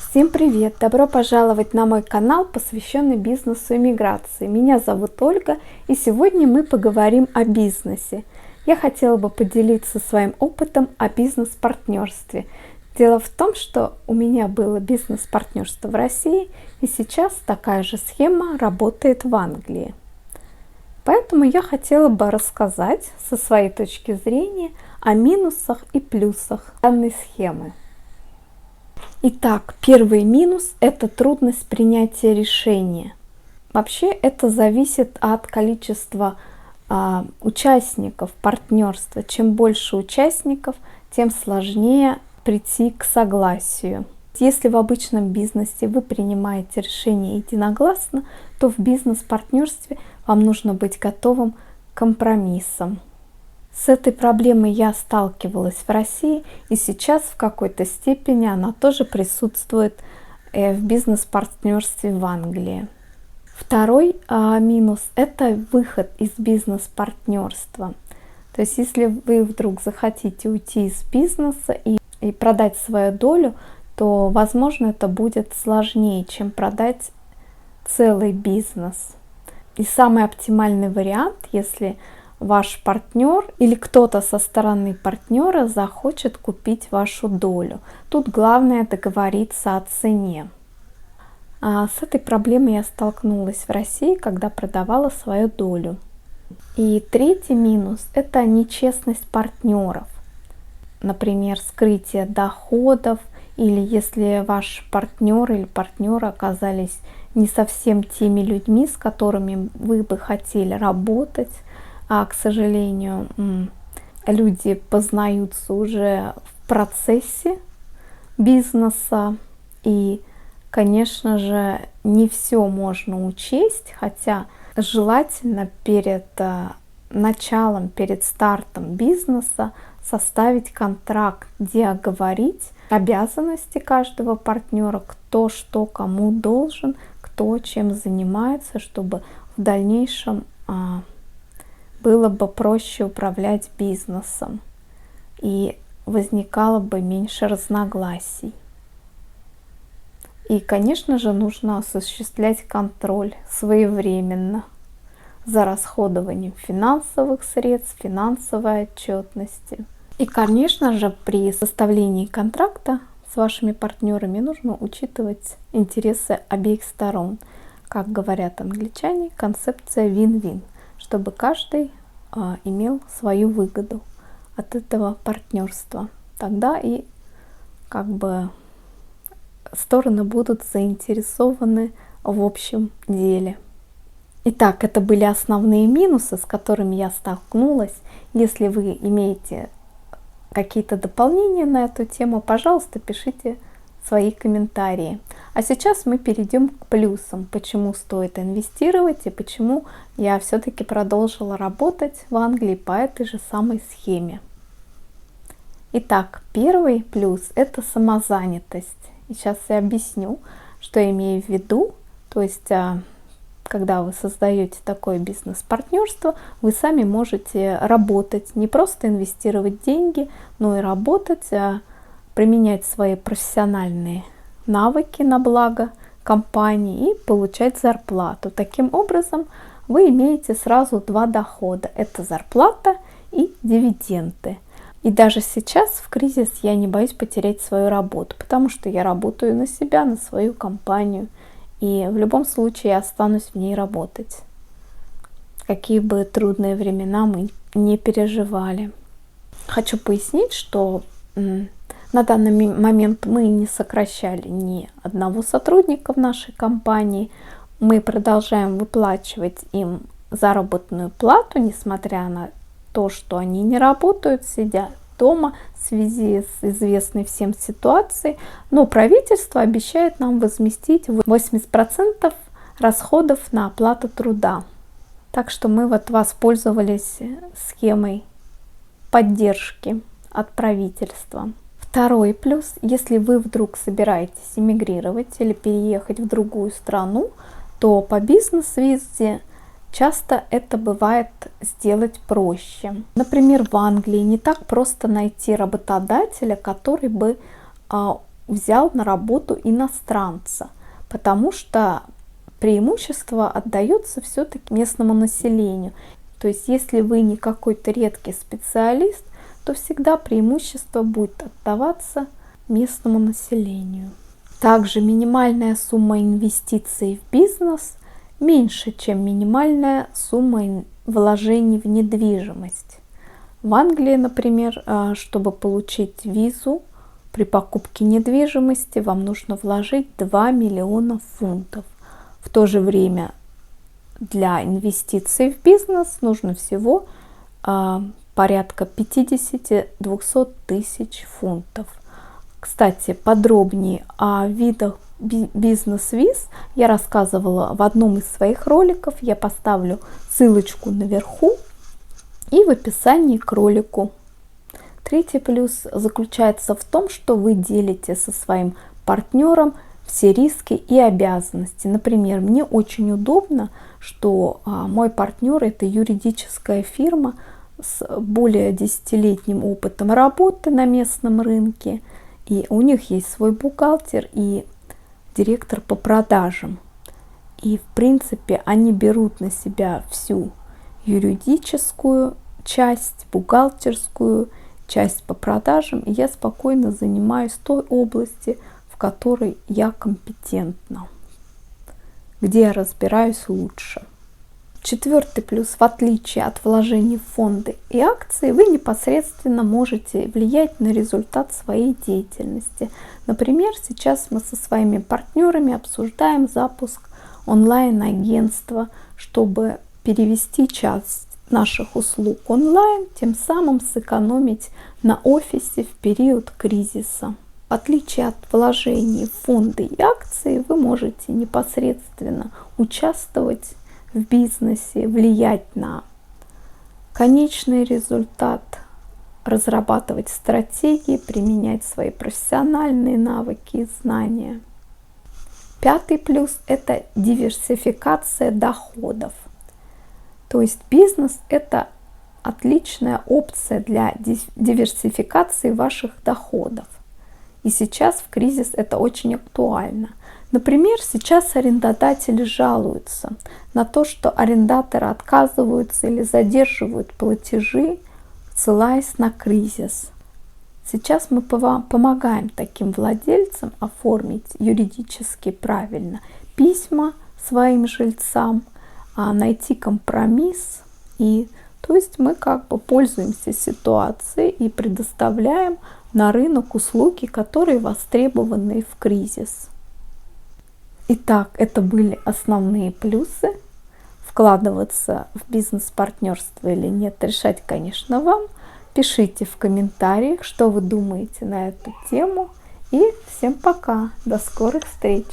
Всем привет! Добро пожаловать на мой канал, посвященный бизнесу и миграции. Меня зовут Ольга, и сегодня мы поговорим о бизнесе. Я хотела бы поделиться своим опытом о бизнес-партнерстве. Дело в том, что у меня было бизнес-партнерство в России, и сейчас такая же схема работает в Англии. Поэтому я хотела бы рассказать со своей точки зрения о минусах и плюсах данной схемы. Итак, первый минус – это трудность принятия решения. Вообще это зависит от количества участников партнерства. Чем больше участников, тем сложнее прийти к согласию. Если в обычном бизнесе вы принимаете решение единогласно, то в бизнес-партнерстве вам нужно быть готовым к компромиссам. С этой проблемой я сталкивалась в России, и сейчас в какой-то степени она тоже присутствует в бизнес-партнерстве в Англии. Второй минус – это выход из бизнес-партнерства. То есть если вы вдруг захотите уйти из бизнеса и продать свою долю, то, возможно, это будет сложнее, чем продать целый бизнес. И самый оптимальный вариант, если ваш партнер или кто-то со стороны партнера захочет купить вашу долю. Тут главное договориться о цене. С этой проблемой я столкнулась в России, когда продавала свою долю. И третий минус – это нечестность партнеров. Например, скрытие доходов, или если ваш партнер или партнеры оказались не совсем теми людьми, с которыми вы бы хотели работать, а, к сожалению, люди познаются уже в процессе бизнеса, и, конечно же, не все можно учесть, хотя желательно перед началом, перед стартом бизнеса составить контракт, где оговорить обязанности каждого партнера, кто что кому должен, кто чем занимается, чтобы в дальнейшем было бы проще управлять бизнесом и возникало бы меньше разногласий. И, конечно же, нужно осуществлять контроль своевременно за расходованием финансовых средств, финансовой отчетности. И, конечно же, при составлении контракта с вашими партнерами нужно учитывать интересы обеих сторон. Как говорят англичане, концепция win-win, чтобы каждый имел свою выгоду от этого партнерства. Тогда и стороны будут заинтересованы в общем деле. Итак, это были основные минусы, с которыми я столкнулась. Если вы имеете какие-то дополнения на эту тему, пожалуйста, пишите свои комментарии. А сейчас мы перейдем к плюсам, почему стоит инвестировать и почему я все-таки продолжила работать в Англии по этой же самой схеме. Итак, первый плюс – это самозанятость. И сейчас я объясню, что я имею в виду. То есть, когда вы создаете такое бизнес-партнерство, вы сами можете работать, не просто инвестировать деньги, но и работать, применять свои профессиональные навыки на благо компании и получать зарплату. Таким образом, вы имеете сразу два дохода. Это зарплата и дивиденды. И даже сейчас, в кризис, я не боюсь потерять свою работу, потому что я работаю на себя, на свою компанию. И в любом случае я останусь в ней работать. Какие бы трудные времена мы не переживали. Хочу пояснить, что на данный момент мы не сокращали ни одного сотрудника в нашей компании. Мы продолжаем выплачивать им заработную плату, несмотря на то, что они не работают, сидят дома в связи с известной всем ситуацией. Но правительство обещает нам возместить 80% расходов на оплату труда. Так что мы воспользовались схемой поддержки от правительства. Второй плюс, если вы вдруг собираетесь эмигрировать или переехать в другую страну, то по бизнес-визе часто это бывает сделать проще. Например, в Англии не так просто найти работодателя, который бы взял на работу иностранца, потому что преимущество отдается все-таки местному населению. То есть если вы не какой-то редкий специалист, то всегда преимущество будет отдаваться местному населению. Также минимальная сумма инвестиций в бизнес меньше, чем минимальная сумма вложений в недвижимость. В Англии, например, чтобы получить визу при покупке недвижимости, вам нужно вложить 2 миллиона фунтов. В то же время для инвестиций в бизнес нужно всего порядка 50-200 тысяч фунтов. Кстати, подробнее о видах бизнес-виз я рассказывала в одном из своих роликов. Я поставлю ссылочку наверху и в описании к ролику. Третий плюс заключается в том, что вы делите со своим партнером все риски и обязанности. Например, мне очень удобно, что мой партнер — это юридическая фирма с более 10-летним опытом работы на местном рынке. И у них есть свой бухгалтер и директор по продажам. И в принципе они берут на себя всю юридическую часть, бухгалтерскую часть по продажам. И я спокойно занимаюсь той области, в которой я компетентна, где я разбираюсь лучше. Четвертый плюс: в отличие от вложений в фонды и акции, вы непосредственно можете влиять на результат своей деятельности. Например, сейчас мы со своими партнерами обсуждаем запуск онлайн-агентства, чтобы перевести часть наших услуг онлайн, тем самым сэкономить на офисе в период кризиса. В отличие от вложений в фонды и акции, вы можете непосредственно участвовать в бизнесе, влиять на конечный результат, разрабатывать стратегии, применять свои профессиональные навыки и знания. Пятый плюс – это диверсификация доходов. То есть бизнес – это отличная опция для диверсификации ваших доходов. И сейчас в кризис это очень актуально. Например, сейчас арендодатели жалуются на то, что арендаторы отказываются или задерживают платежи, ссылаясь на кризис. Сейчас мы помогаем таким владельцам оформить юридически правильно письма своим жильцам, найти компромисс. То есть мы как бы пользуемся ситуацией и предоставляем на рынок услуги, которые востребованы в кризис. Итак, это были основные плюсы. Вкладываться в бизнес-партнерство или нет, решать, конечно, вам. Пишите в комментариях, что вы думаете на эту тему. И всем пока. До скорых встреч.